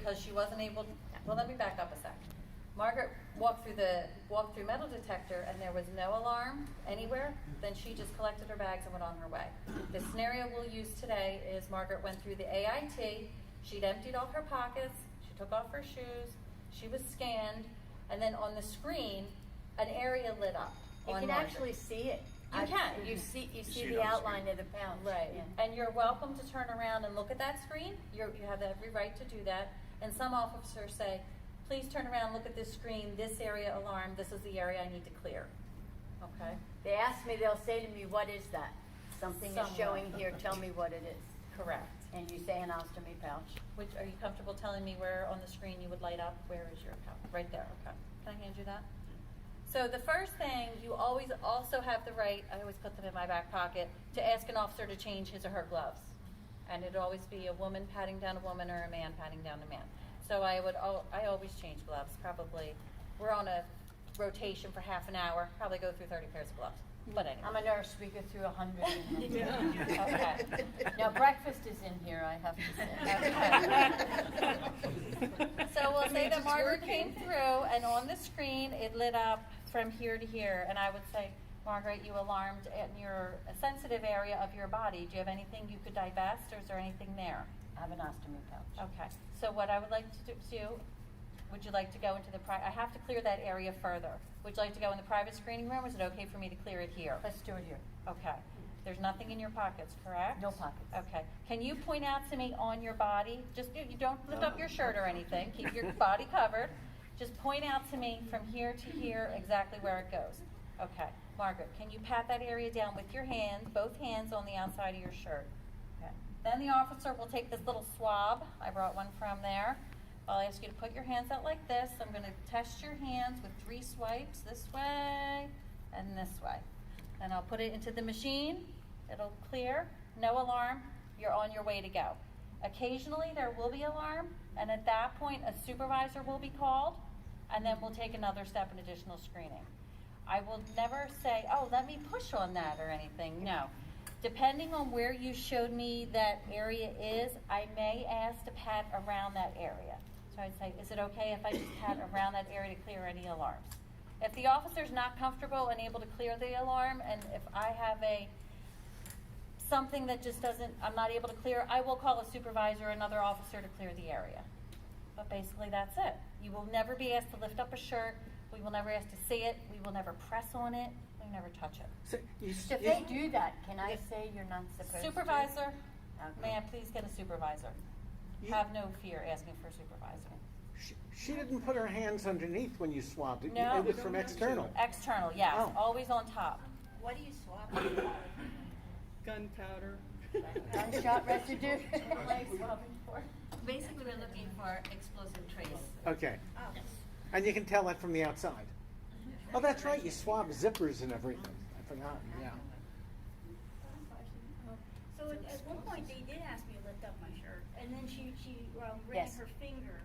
because she wasn't able, well, let me back up a sec. Margaret walked through metal detector and there was no alarm anywhere, then she just collected her bags and went on her way. The scenario we'll use today is Margaret went through the AIT, she'd emptied all her pockets, she took off her shoes, she was scanned, and then on the screen, an area lit up. You can actually see it. You can. You see the outline of the pouch. Right. Yeah. And you're welcome to turn around and look at that screen. You have every right to do that. And some officers say, please turn around and look at this screen, this area alarmed, this is the area I need to clear. Okay? They ask me, they'll say to me, what is that? Something is showing here, tell me what it is. Correct. And you say an ostomy pouch. Which, are you comfortable telling me where on the screen you would light up? Where is your pouch? Right there, okay. Can I hand you that? So the first thing, you always also have the right, I always put them in my back pocket, to ask an officer to change his or her gloves. And it'd always be a woman patting down a woman or a man patting down a man. So I always change gloves, probably. We're on a rotation for half an hour, probably go through 30 pairs of gloves. But anyway. I'm a nurse, we go through 100. Yeah. Okay. Now breakfast is in here, I have to say. Okay. So we'll say that Margaret came through, and on the screen it lit up from here to here, and I would say, Margaret, you alarmed in your sensitive area of your body. Do you have anything you could divest, or is there anything there? I have an ostomy pouch. Okay. So what I would like to do, would you like to go into the I have to clear that area further. Would you like to go in the private screening room, or is it okay for me to clear it here? Let's do it here. Okay. There's nothing in your pockets, correct? No pockets. Okay. Can you point out to me on your body, just, you don't lift up your shirt or anything, keep your body covered. Just point out to me from here to here exactly where it goes. Okay. Margaret, can you pat that area down with your hands, both hands on the outside of your shirt? Okay. Then the officer will take this little swab. I brought one from there. I'll ask you to put your hands out like this. I'm going to test your hands with 3 swipes, this way and this way. Then I'll put it into the machine. It'll clear, no alarm. You're on your way to go. Occasionally there will be alarm, and at that point a supervisor will be called, and then we'll take another step in additional screening. I will never say, oh, let me push on that or anything. No. Depending on where you showed me that area is, I may ask to pat around that area. So I'd say, is it okay if I just pat around that area to clear any alarms? If the officer's not comfortable and able to clear the alarm, and if I have something that just doesn't, I'm not able to clear, I will call a supervisor or another officer to clear the area. But basically that's it. You will never be asked to lift up a shirt. We will never ask to see it. We will never press on it. We never touch it. So if they do that, can I say you're not supposed Supervisor, to? may I please get a supervisor? Have no fear asking for a supervisor. She didn't put her hands underneath when you swabbed it. No. It was from external. External, yes. Oh. Always on top. What do you swap? Gunpowder. Gunshot residue? Basically, we're looking for explosive trace. Okay. Oh. And you can tell that from the outside. Oh, that's right. You swab zippers and everything. I forgot. Yeah. So at one point they did ask me to lift up my shirt, and then she ran Yes. her finger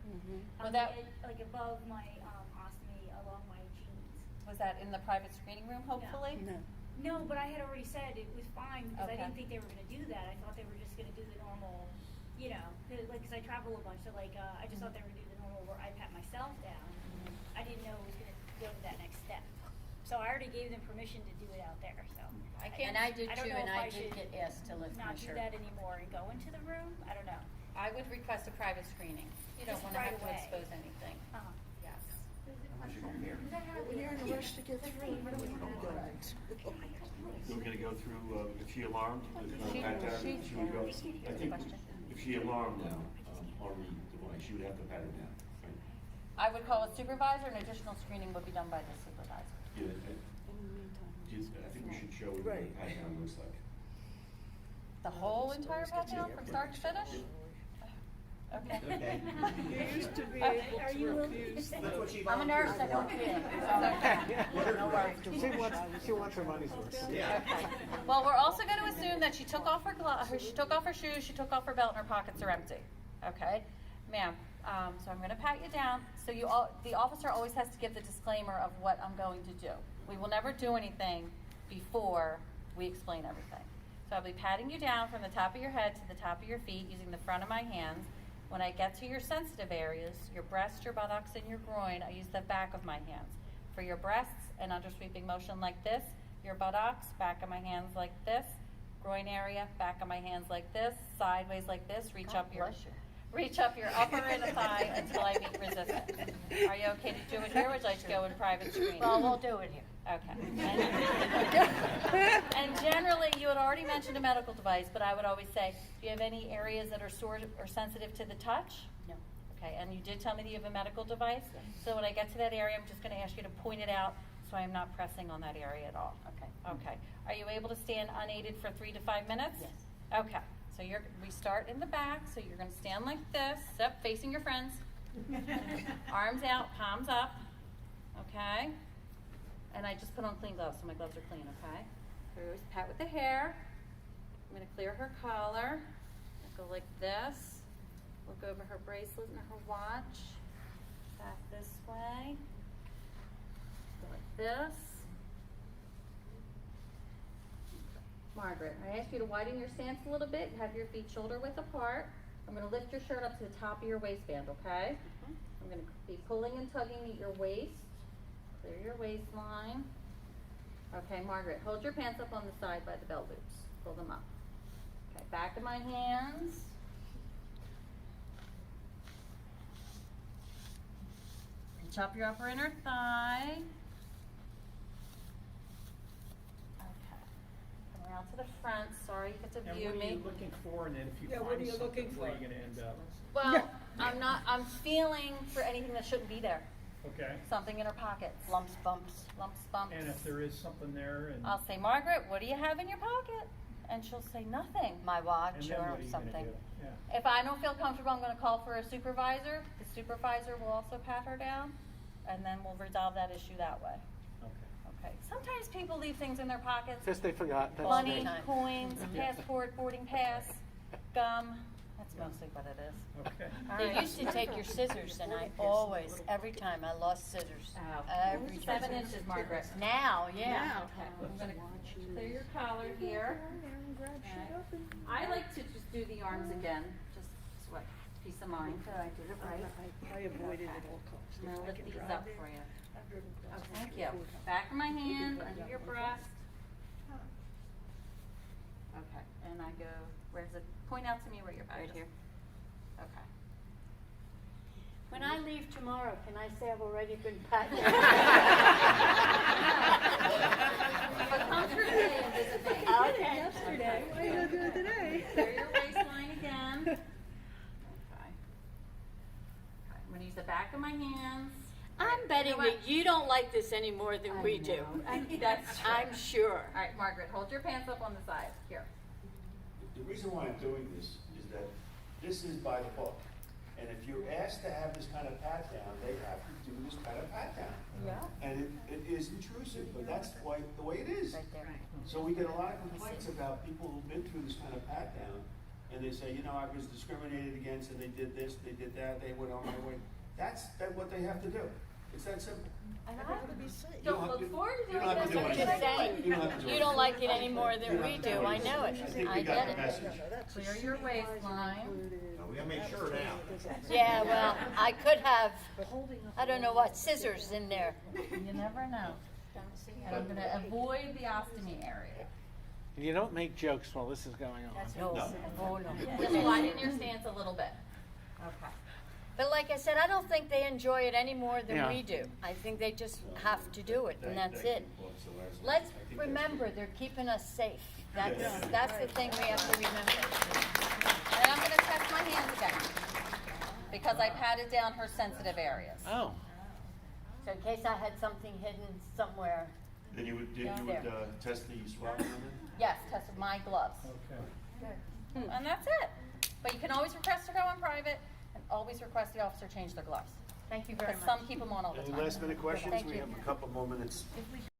Well, on that- the edge, like above my ostomy along my jeans. Was that in the private screening room, hopefully? No. No, but I had already said it was fine because I Okay. didn't think they were going to do that. I thought they were just going to do the normal, you know, because I travel a bunch. So I just thought they were going to do the normal where I pat myself down. I didn't know it was going to go to that next step. So I already gave them permission to do it out there. So I can't. And I did don't too, know and if I should did get asked to lift my not do shirt. that anymore and go into the room. I don't know. I would request a private screening. You don't Just want to right have to away. expose anything. Yes. We're in a rush to get through. We're gonna go through, if she alarmed, She- pat down, she- she would go, I think, if she alarmed now, on the device, she would have to pat her down, right? I would call a supervisor, and additional screening would be done by the supervisor. Yeah, I think we should show what the Right. pat down looks like. The whole entire pat down from start to finish? Okay. You used to be Are able you to willing? refuse. I'm a nurse, I don't care. No worries. She wants her money's worth. Okay. Well, we're also going to assume that she took off her she took off her shoes, she took off her belt, and her pockets are empty. Okay, ma'am. So I'm going to pat you down. So the officer always has to give the disclaimer of what I'm going to do. We will never do anything before we explain everything. So I'll be patting you down from the top of your head to the top of your feet using the front of my hands. When I get to your sensitive areas, your breast, your buttocks, and your groin, I use the back of my hands. For your breasts, an under sweeping motion like this. Your buttocks, back of my hands like this. Groin area, back of my hands like this. Sideways like this. Reach up your upper inner thigh until I meet resistance. Are you okay to do it here, or would you like to go in private screening? Well, we'll do it here. Okay. And generally, you had already mentioned a medical device, but I would always say, do you have any areas that are sore or sensitive to the touch? No. Okay, and you did tell me that you have a medical device? So when I get to that area, I'm just going to ask you to point it out so I'm not pressing on that area at all. Okay. Okay. Are you able to stand unaided for 3 to 5 minutes? Yes. Okay. So we start in the back, so you're going to stand like this, up, facing your friends. Arms out, palms up. Okay? And I just put on clean gloves, so my gloves are clean, okay? So we always pat with the hair. I'm going to clear her collar. Go like this. Look over her bracelet and her watch. Back this way. Go like this. Margaret, I ask you to widen your stance a little bit and have your feet shoulder width apart. I'm going to lift your shirt up to the top of your waistband, okay? I'm going to be pulling and tugging at your waist. Clear your waistline. Okay, Margaret, hold your pants up on the side by the bell loops. Pull them up. Okay, back of my hands. Reach up your upper inner thigh. Okay. Come around to the front. Sorry, you get to And view what are me. you looking for, and then if you Yeah, what are find you something, looking where are for? you gonna end up? Well, I'm feeling for anything that shouldn't be there. Okay? Something in her pockets. Lumps, bumps. Lumps, bumps. And if there is something there, and I'll say, Margaret, what do you have in your pocket? And she'll say, nothing. My and watch then or what are you gonna something. do? Yeah. If I don't feel comfortable, I'm going to call for a supervisor. The supervisor will also pat her down, and then we'll resolve that issue that way. Okay. Okay. Sometimes people leave things in their pockets. Just they forgot. That's Money, me. coins, Yeah. passport, boarding pass, gum. That's mostly what it is. Okay. All They right. used to take your scissors, and I always, every time I lost scissors. Every time. 7 inches, Margaret. Now, yeah. Okay. I'm going to clear your collar here. I like to just do the arms again, just what peace of mind that I did it right. I avoid it at all costs. I'm gonna I lift can these drive up there. for you. I've driven Oh, across thank the you. country. Back of my hand, under your breast. Okay, and I go, where's it? Point out to me where your back is. Right here. Okay. When I leave tomorrow, can I say I've already been patted? But come through today and visit me. Okay. Yesterday, why are you gonna do it today? Clear your waistline again. Okay. Okay, I'm gonna use the back of my hands. I'm betting that you don't like this any more than we do. That's true. I'm sure. All right, Margaret, hold your pants up on the side. Here. The reason why I'm doing this is that this is by the book. And if you're asked to have this kind of pat down, they have to do this kind of pat down. Yeah. And it is intrusive, but that's why, the way it is. Right there. So we get a lot of complaints about people who've been through this kind of pat down, and they say, you know, I was discriminated against, and they did this, they did that, they went on my way. That's what they have to do. It's that simple. And I'd rather be safe. You don't don't have look to- forward to you doing don't have this. to do I'm it. just saying, You don't have to do you it. don't like it any more than You don't we have to do. do I it. know it. I think I we got get the it. message. Clear your waistline. We gotta make sure now. Yeah, well, I could have, I don't know what, scissors in there. You never know. And I'm going to avoid the ostomy area. You don't make jokes while this is going on. No, No. oh no. Just widen your stance a little bit. Okay. But like I said, I don't think they enjoy it any more than Yeah. we do. I think they just have to do it, and that's Thank it. you. Well, it's the last one. Let's I think that's remember, it. they're keeping us safe. Yeah. That's the thing we have to remember. And I'm going to test my hands again because I patted down her sensitive areas. Oh. So in case I had something hidden somewhere. Then you would, Yeah. test the swab number? Yes, test with my gloves. Okay. And that's it. But you can always request to go in private and always request the officer change their gloves. Thank you very Because much. some keep them on all the Any time. last minute questions? Thank We you. have a couple more minutes.